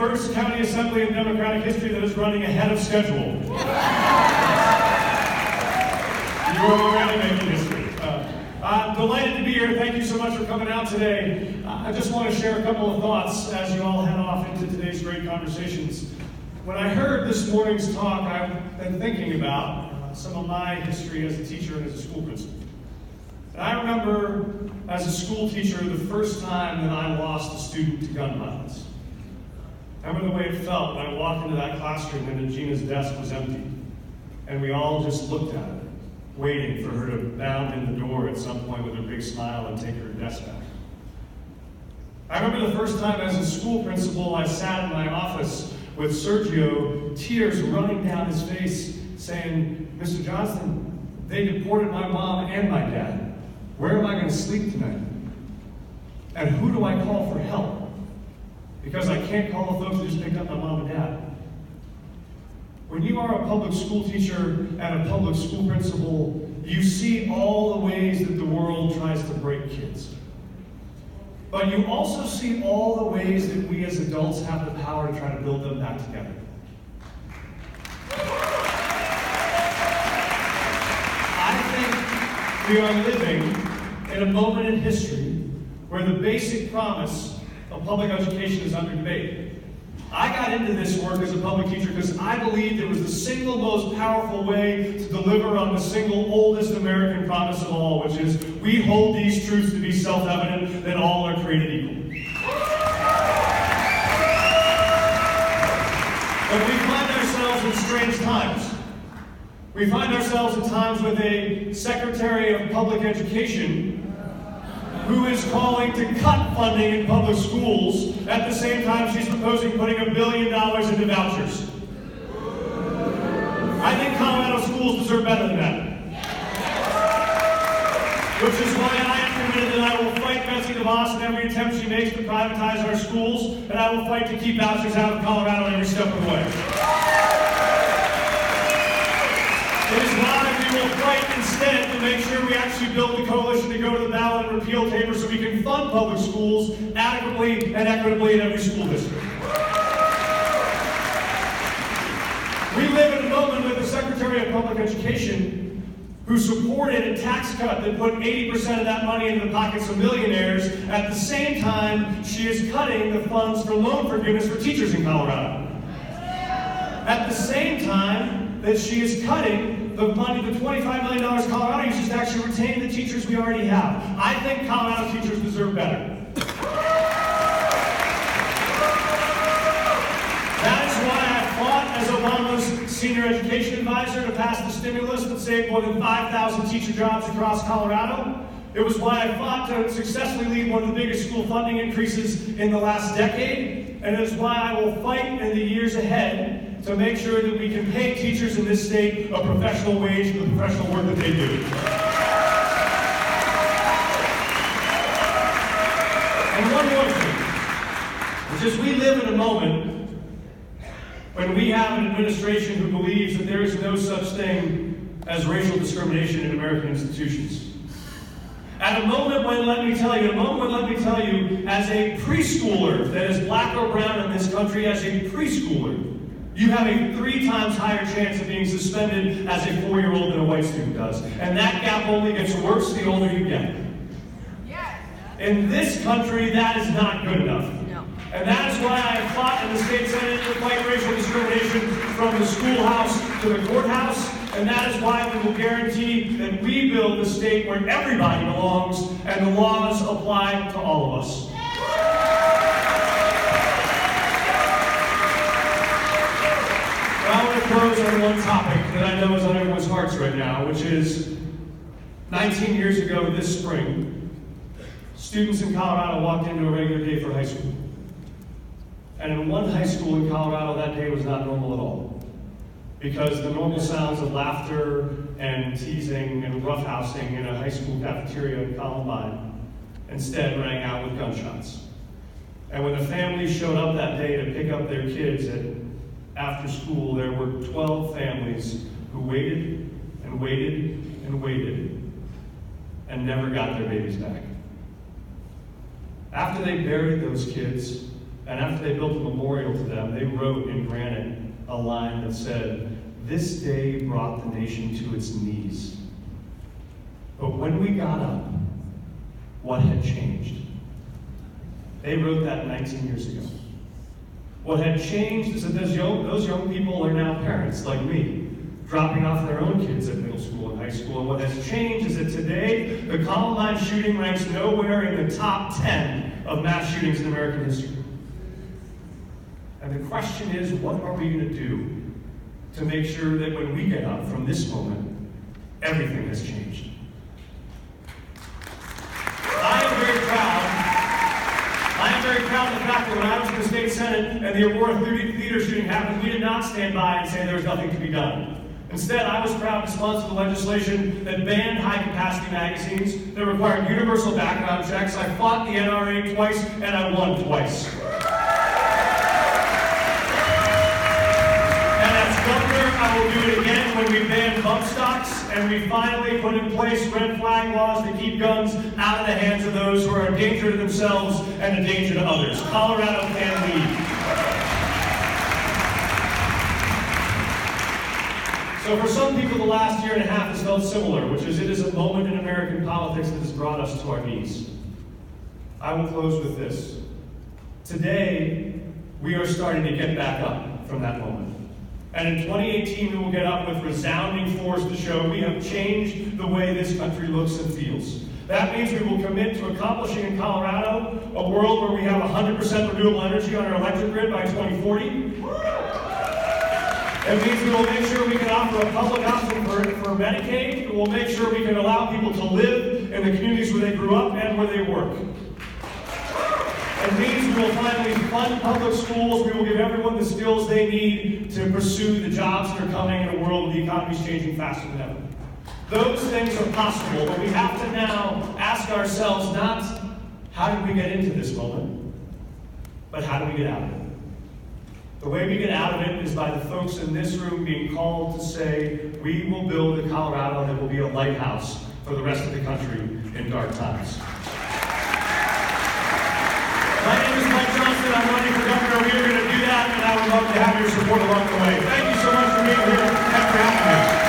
first county assembly in Democratic history that is running ahead of schedule. You are already making history. I'm delighted to be here. Thank you so much for coming out today. I just want to share a couple of thoughts as you all head off into today's great conversations. When I heard this morning's talk, I've been thinking about some of my history as a teacher and as a school principal. And I remember as a school teacher the first time that I lost a student to gun violence. I remember the way it felt when I walked into that classroom and Gina's desk was empty. And we all just looked at her, waiting for her to bound in the door at some point with her big smile and take her desk back. I remember the first time as a school principal I sat in my office with Sergio, tears running down his face, saying, "Mr. Johnston, they deported my mom and my dad. Where am I going to sleep tonight? And who do I call for help? Because I can't call the folks who just picked up my mom and dad." When you are a public school teacher and a public school principal, you see all the ways that the world tries to break kids. But you also see all the ways that we as adults have the power to try to build them back together. I think we are living in a moment in history where the basic promise of public education is under debate. I got into this work as a public teacher because I believed it was the single most powerful way to deliver on the single oldest American promise of all, which is we hold these truths to be self-evident that all are created equal. But we find ourselves in strange times. We find ourselves in times with a Secretary of Public Education who is calling to cut funding in public schools at the same time she's proposing putting $1 billion into vouchers. I think Colorado schools deserve better than that. Which is why I am committed that I will fight Betsy DeVos in every attempt she makes to privatize our schools, and I will fight to keep vouchers out of Colorado every step of the way. It is why we will fight instead to make sure we actually build the coalition to go to the ballot and repeal Tabor so we can fund public schools adequately and equitably in every school district. We live in a moment with the Secretary of Public Education who supported a tax cut that put 80% of that money into the pockets of millionaires. At the same time, she is cutting the funds for loan forgiveness for teachers in Colorado. At the same time that she is cutting the money, the $25 million Colorado uses to actually retain the teachers we already have. I think Colorado teachers deserve better. That is why I fought as Obama's senior education advisor to pass the stimulus that saved more than 5,000 teacher jobs across Colorado. It was why I fought to successfully lead one of the biggest school funding increases in the last decade. And it is why I will fight in the years ahead to make sure that we can pay teachers in this state a professional wage for the professional work that they do. And one more thing, which is we live in a moment when we have an administration who believes that there is no such thing as racial discrimination in American institutions. At a moment when, let me tell you, as a preschooler that is black or brown in this country, as a preschooler, you have a 3 times higher chance of being suspended as a 4-year-old than a white student does. And that gap only gets worse the older you get. In this country, that is not good enough. And that is why I have fought in the state senate to fight racial discrimination from the schoolhouse to the courthouse. And that is why we will guarantee that we build a state where everybody belongs and the laws apply to all of us. I want to close on one topic that I know is on everyone's hearts right now, which is 19 years ago this spring, students in Colorado walked into a regular day for high school. And in one high school in Colorado, that day was not normal at all. Because the normal sounds of laughter and teasing and roughhousing in a high school cafeteria in Columbine instead rang out with gunshots. And when the families showed up that day to pick up their kids after school, there were 12 families who waited and waited and waited and never got their babies back. After they buried those kids, And after they built a memorial to them, they wrote in granite a line that said, "This day brought the nation to its knees. But when we got up, what had changed?" They wrote that 19 years ago. What had changed is that those young people are now parents like me, dropping off their own kids at middle school and high school. And what has changed is that today, the Columbine shooting ranks nowhere in the top 10 of mass shootings in American history. And the question is, what are we going to do to make sure that when we get up from this moment, everything has changed? I am very proud of the fact that when I was in the state senate and the Aurora theater shooting happened, we did not stand by and say there was nothing to be done. Instead, I was proud to sponsor the legislation that banned high-capacity magazines, that required universal background checks. I fought the NRA twice, and I won twice. And as governor, I will do it again when we ban bump stocks, and we finally put in place red flag laws to keep guns out of the hands of those who are a danger to themselves and a danger to others. Colorado can lead. So for some people, the last year and a half has felt similar, which is it is a moment in American politics that has brought us to our knees. I will close with this. Today, we are starting to get back up from that moment. And in 2018, we will get up with resounding force to show we have changed the way this country looks and feels. That means we will commit to accomplishing in Colorado a world where we have 100% renewable energy on our electric grid by 2040. It means we will make sure we can offer a public option for Medicaid. We will make sure we can allow people to live in the communities where they grew up and where they work. It means we will finally fund public schools. We will give everyone the skills they need to pursue the jobs that are coming in a world where the economy is changing faster than ever. Those things are possible, but we have to now ask ourselves not how did we get into this moment, but how do we get out of it? The way we get out of it is by the folks in this room being called to say, we will build a Colorado that will be a lighthouse for the rest of the country in dark times. My name is Mike Johnson. I'm running for governor. We are going to do that, and I would love to have your support along the way. Thank you so much for being here and for having me.